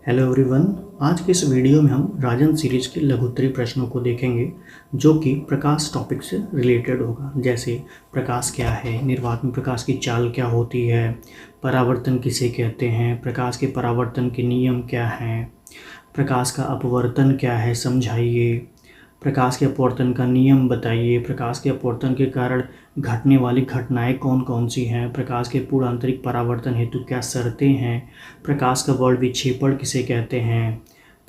Hello everyone. आज के इस वीडियो में हम राजन सीरीज के लघुत्तरीय प्रश्नों को देखेंगे जो कि प्रकाश टॉपिक से रिलेटेड होगा। जैसे प्रकाश क्या है, निर्वात में प्रकाश की चाल क्या होती है, परावर्तन किसे कहते हैं, प्रकाश के परावर्तन के नियम क्या हैं, प्रकाश का अपवर्तन क्या है समझाइए, प्रकाश के अपवर्तन का नियम बताइए, प्रकाश के अपवर्तन के कारण घटने वाली घटनाएं कौन कौन सी हैं, प्रकाश के पूर्ण आंतरिक परावर्तन हेतु क्या शर्तें हैं, प्रकाश का वर्ण विक्षेपण किसे कहते हैं,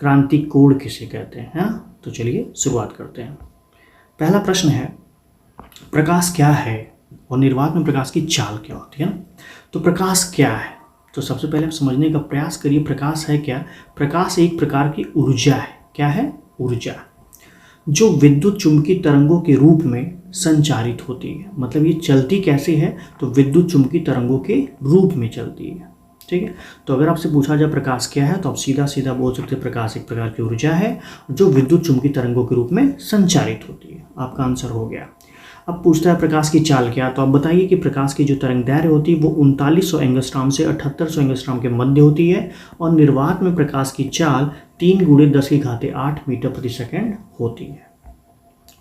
क्रांति कोण किसे कहते हैं। हाँ, तो चलिए शुरुआत करते हैं। पहला प्रश्न है, प्रकाश क्या है और निर्वात में प्रकाश की चाल क्या होती है ना। तो प्रकाश क्या है, तो सबसे पहले आप समझने का प्रयास करिए प्रकाश है क्या। प्रकाश एक प्रकार की ऊर्जा है। क्या है? ऊर्जा, जो विद्युत चुंबकीय तरंगों के रूप में संचारित होती है। मतलब ये चलती कैसे है, तो विद्युत चुंबकीय तरंगों के रूप में चलती है। ठीक है, तो अगर आपसे पूछा जाए प्रकाश क्या है तो आप सीधा सीधा बोल सकते हैं प्रकाश एक प्रकार की ऊर्जा है जो विद्युत चुंबकीय तरंगों के रूप में संचारित होती है। आपका आंसर हो गया। अब पूछता है प्रकाश की चाल क्या, तो आप बताइए कि प्रकाश की जो तरंग दैर्घ्य होती है वो 3900 एंगस्ट्रॉम से 7800 एंगस्ट्रॉम के मध्य होती है और निर्वात में प्रकाश की चाल 3 × 10⁸ मीटर प्रति सेकंड होती है।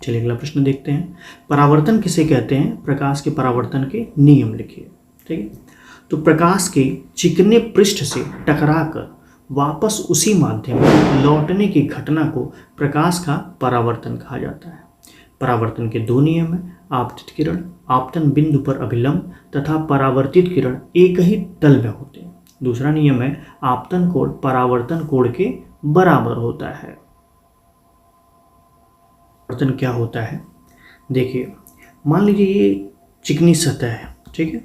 चलिए अगला प्रश्न देखते हैं। परावर्तन किसे कहते हैं? प्रकाश के परावर्तन के नियम लिखिए। ठीक है, तो प्रकाश के चिकने पृष्ठ से टकराकर वापस उसी माध्यम में लौटने की घटना को प्रकाश का परावर्तन कहा जाता है। परावर्तन के दो नियम हैं, आपतित किरण आपतन बिंदु पर अभिलंब तथा परावर्तित किरण एक ही तल में होते हैं। दूसरा नियम है आपतन कोण परावर्तन कोण के बराबर होता है। परावर्तन क्या होता है, देखिए मान लीजिए ये चिकनी सतह है। ठीक है,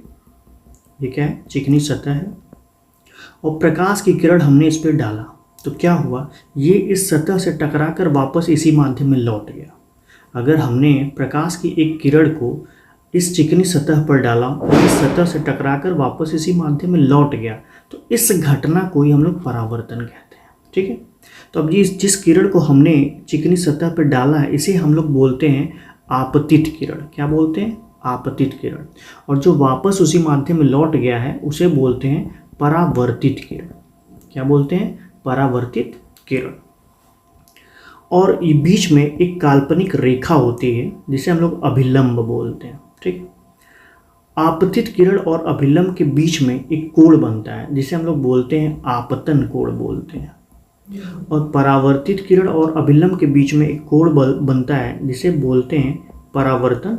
ये क्या है? चिकनी सतह है और प्रकाश की किरण हमने इस पर डाला तो क्या हुआ, ये इस सतह से टकराकर वापस इसी माध्यम में लौट गया। अगर हमने प्रकाश की एक किरण को इस चिकनी सतह पर डाला और इस सतह से टकराकर वापस इसी माध्यम में लौट गया तो इस घटना को ही हम लोग परावर्तन कहते हैं। ठीक है, तो अब जिस किरण को हमने चिकनी सतह पर डाला है इसे हम लोग बोलते हैं आपतित किरण। क्या बोलते हैं? आपतित किरण। और जो वापस उसी माध्यम में लौट गया है उसे बोलते हैं परावर्तित किरण। क्या बोलते हैं? परावर्तित किरण। और ये बीच में एक काल्पनिक रेखा होती है जिसे हम लोग अभिलंब बोलते हैं। ठीक, आपतित किरण और अभिलंब के बीच में एक कोण बनता है जिसे हम लोग बोलते हैं आपतन कोण बोलते हैं। और परावर्तित किरण और अभिलंब के बीच में एक कोण बनता है जिसे बोलते हैं परावर्तन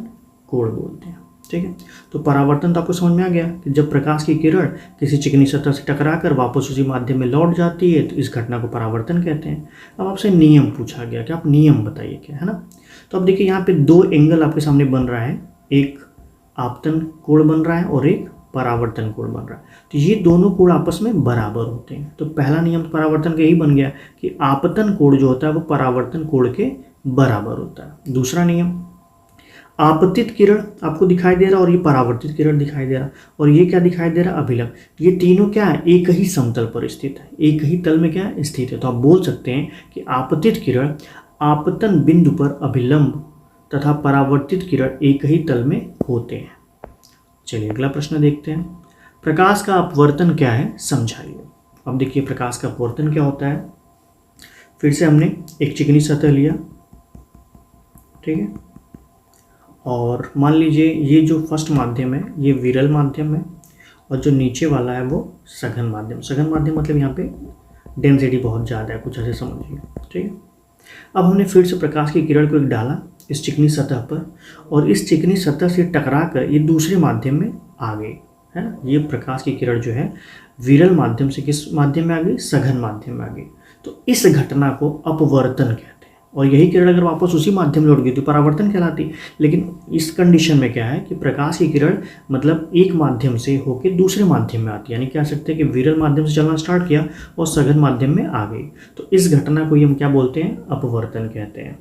कोण बोलते हैं। ठीक है, तो परावर्तन तो आपको समझ में आ गया कि जब प्रकाश की किरण किसी चिकनी सतह से टकराकर वापस उसी माध्यम में लौट जाती है तो इस घटना को परावर्तन कहते हैं। अब आपसे नियम पूछा गया कि आप नियम बताइए क्या है ना। तो अब देखिए यहाँ पे दो एंगल आपके सामने बन रहा है, एक आपतन कोण बन रहा है और एक परावर्तन कोण बन रहा है। तो ये दोनों कोण आपस में बराबर होते हैं। तो पहला नियम परावर्तन का यही बन गया कि आपतन कोण जो होता है वो परावर्तन कोण के बराबर होता है। दूसरा नियम, आपतित किरण आपको दिखाई दे रहा और ये परावर्तित किरण दिखाई दे रहा और ये क्या दिखाई दे रहा? अभिलंब। ये तीनों क्या है? एक ही समतल पर स्थित है, एक ही तल में क्या है? स्थित है। तो आप बोल सकते हैं कि आपतित किरण आपतन बिंदु पर अभिलंब तथा परावर्तित किरण एक ही तल में होते हैं। चलिए अगला प्रश्न देखते हैं। प्रकाश का अपवर्तन क्या है समझाइए। अब देखिए प्रकाश का अपवर्तन क्या होता है। फिर से हमने एक चिकनी सतह लिया, ठीक है, और मान लीजिए ये जो फर्स्ट माध्यम है ये विरल माध्यम है और जो नीचे वाला है वो सघन माध्यम। सघन माध्यम मतलब यहाँ पे डेंसिटी बहुत ज़्यादा है, कुछ ऐसे समझिए। ठीक है, अब हमने फिर से प्रकाश की किरण को एक डाला इस चिकनी सतह पर और इस चिकनी सतह से टकराकर ये दूसरे माध्यम में आ गई है ना। ये प्रकाश की किरण जो है विरल माध्यम से किस माध्यम में आ गई? सघन माध्यम में आ गई। तो इस घटना को अपवर्तन कहते हैं और यही किरण अगर वापस उसी माध्यम में लौट गई तो परावर्तन कहलाती। लेकिन इस कंडीशन में क्या है कि प्रकाश की किरण मतलब एक माध्यम से होकर दूसरे माध्यम में आती है, यानी कह सकते हैं कि विरल माध्यम से चलना स्टार्ट किया और सघन माध्यम में आ गई। तो इस घटना को ही हम क्या बोलते हैं? अपवर्तन कहते हैं।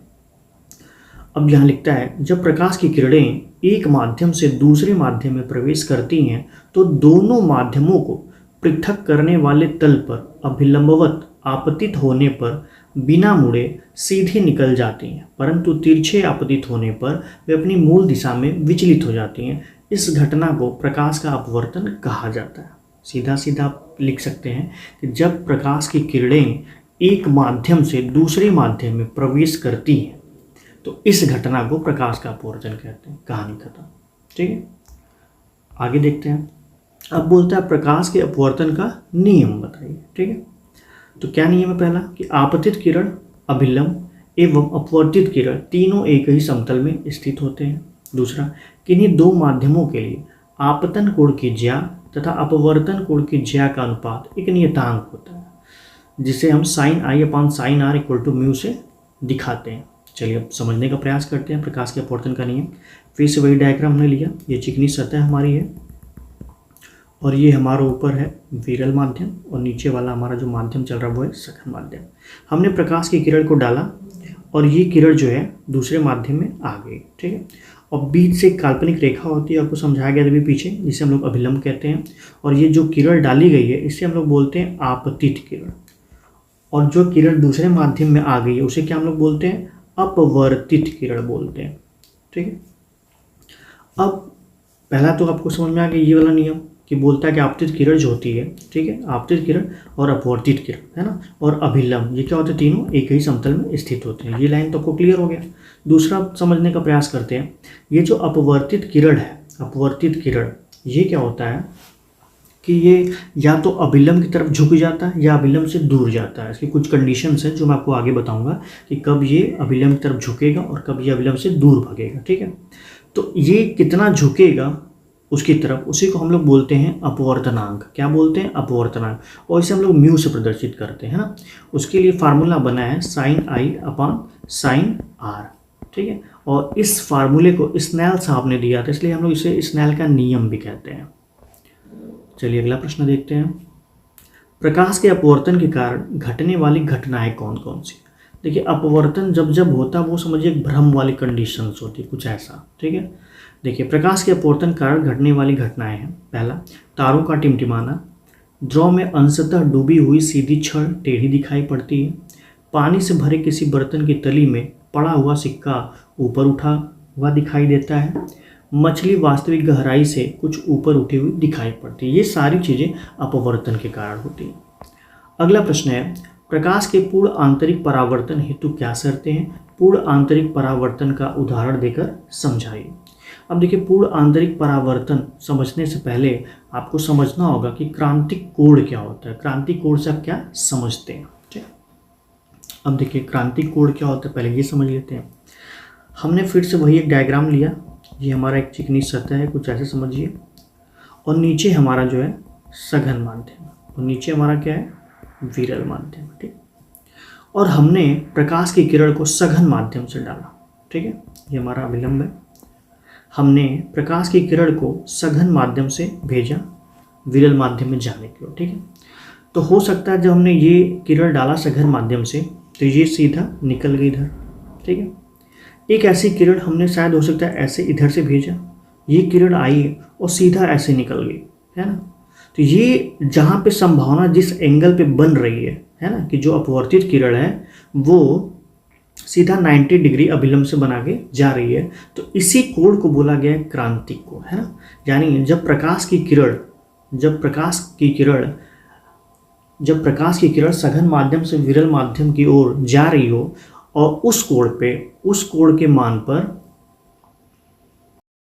अब यहाँ लिखता है जब प्रकाश की किरणें एक माध्यम से दूसरे माध्यम में प्रवेश करती हैं तो दोनों माध्यमों को पृथक करने वाले तल पर अभिलंबवत आपतित होने पर बिना मुड़े सीधे निकल जाती हैं, परंतु तिरछे आपतित होने पर वे अपनी मूल दिशा में विचलित हो जाती हैं। इस घटना को प्रकाश का अपवर्तन कहा जाता है। सीधा सीधा आप लिख सकते हैं कि जब प्रकाश की किरणें एक माध्यम से दूसरे माध्यम में प्रवेश करती हैं तो इस घटना को प्रकाश का अपवर्तन कहते हैं। कहानी खत्म। ठीक है, आगे देखते हैं। अब बोलता है प्रकाश के अपवर्तन का नियम बताइए। ठीक है, तो क्या नियम है? पहला कि आपतित किरण, अभिलंब एवं अपवर्तित किरण तीनों एक ही समतल में स्थित होते हैं। दूसरा, किन्हीं दो माध्यमों के लिए आपतन कोण की ज्या तथा अपवर्तन कोण की ज्या का अनुपात एक नियतांक होता है, जिसे हम sin i अपान sin r equal to mu से दिखाते हैं। चलिए अब समझने का प्रयास करते हैं प्रकाश के अपवर्तन का नियम। फिर से वही डायग्राम हमने लिया। ये चिकनी सतह हमारी है और ये हमारा ऊपर है विरल माध्यम और नीचे वाला हमारा जो माध्यम चल रहा है वो है सघन माध्यम। हमने प्रकाश की किरण को डाला और ये किरण जो है दूसरे माध्यम में आ गई। ठीक है, और बीच से एक काल्पनिक रेखा होती है, आपको समझाया गया अभी पीछे, जिसे हम लोग अभिलंब कहते हैं। और ये जो किरण डाली गई है इसे हम लोग बोलते हैं आपतित किरण। और जो किरण दूसरे माध्यम में आ गई है उसे क्या हम लोग बोलते हैं? अपवर्तित किरण बोलते हैं। ठीक है, अब पहला तो आपको समझ में आ गया ये वाला नियम कि बोलता है कि आपतित किरण जो होती है, ठीक है, आपतित किरण और अपवर्तित किरण है ना, और अभिलंब, ये क्या होते हैं? तीनों एक ही समतल में स्थित होते हैं। ये लाइन तो आपको क्लियर हो गया। दूसरा समझने का प्रयास करते हैं। ये जो अपवर्तित किरण है, अपवर्तित किरण, ये क्या होता है कि ये या तो अभिलंब की तरफ झुक जाता है या अभिलंब से दूर जाता है। इसकी कुछ कंडीशंस हैं जो मैं आपको आगे बताऊंगा कि कब ये अभिलंब की तरफ झुकेगा और कब ये अभिलंब से दूर भागेगा। ठीक है, तो ये कितना झुकेगा उसकी तरफ, उसी को हम लोग बोलते हैं अपवर्तनांक। क्या बोलते हैं? अपवर्तनांक। और इसे हम लोग म्यू से प्रदर्शित करते हैं ना। उसके लिए फार्मूला बना है sin i अपान sin r। ठीक है, और इस फार्मूले को स्नेल साहब ने दिया था, इसलिए हम लोग इसे स्नेल का नियम भी कहते हैं। चलिए अगला प्रश्न देखते हैं। प्रकाश के अपवर्तन के कारण घटने वाली घटनाएं कौन कौन सी? देखिए, अपवर्तन जब जब होता है वो समझिए एक भ्रम वाली कंडीशंस होती है, कुछ ऐसा। ठीक है, देखिए प्रकाश के अपवर्तन कारण घटने वाली घटनाएं हैं। पहला, तारों का टिमटिमाना, द्रव में अंशतः डूबी हुई सीधी छड़ टेढ़ी दिखाई पड़ती है, पानी से भरे किसी बर्तन की तली में पड़ा हुआ सिक्का ऊपर उठा हुआ दिखाई देता है, मछली वास्तविक गहराई से कुछ ऊपर उठी हुई दिखाई पड़ती है। ये सारी चीज़ें अपवर्तन के कारण होती हैं। अगला प्रश्न है, प्रकाश के पूर्ण आंतरिक परावर्तन हेतु क्या शर्तें हैं? पूर्ण आंतरिक परावर्तन का उदाहरण देकर समझाइए। अब देखिए, पूर्ण आंतरिक परावर्तन समझने से पहले आपको समझना होगा कि क्रांतिक कोण क्या होता है। क्रांतिक कोण से आप क्या समझते हैं? ठीक है, अब देखिए क्रांतिक कोण क्या होता है पहले ये समझ लेते हैं। हमने फिर से वही एक डायग्राम लिया। ये हमारा एक चिकनी सतह है, कुछ ऐसे समझिए, और नीचे हमारा जो है सघन माध्यम और नीचे हमारा क्या है? विरल माध्यम। ठीक, और हमने प्रकाश की किरण को सघन माध्यम से डाला। ठीक है, ये हमारा अभिलंब है। हमने प्रकाश की किरण को सघन माध्यम से भेजा विरल माध्यम में जाने की ओर। ठीक है, तो हो सकता है जब हमने ये किरण डाला सघन माध्यम से तो ये सीधा निकल गई इधर। ठीक है, एक ऐसी किरण हमने शायद हो सकता है ऐसे इधर से भेजा, ये किरण आई और सीधा ऐसे निकल गई, है ना। तो ये जहाँ पे संभावना जिस एंगल पे बन रही है ना, कि जो अपवर्तित किरण है वो सीधा 90 डिग्री अभिलंब से बना के जा रही है, तो इसी कोण को बोला गया है क्रांतिक कोण, है ना। यानी जब प्रकाश की किरण सघन माध्यम से विरल माध्यम की ओर जा रही हो और उस कोण के मान पर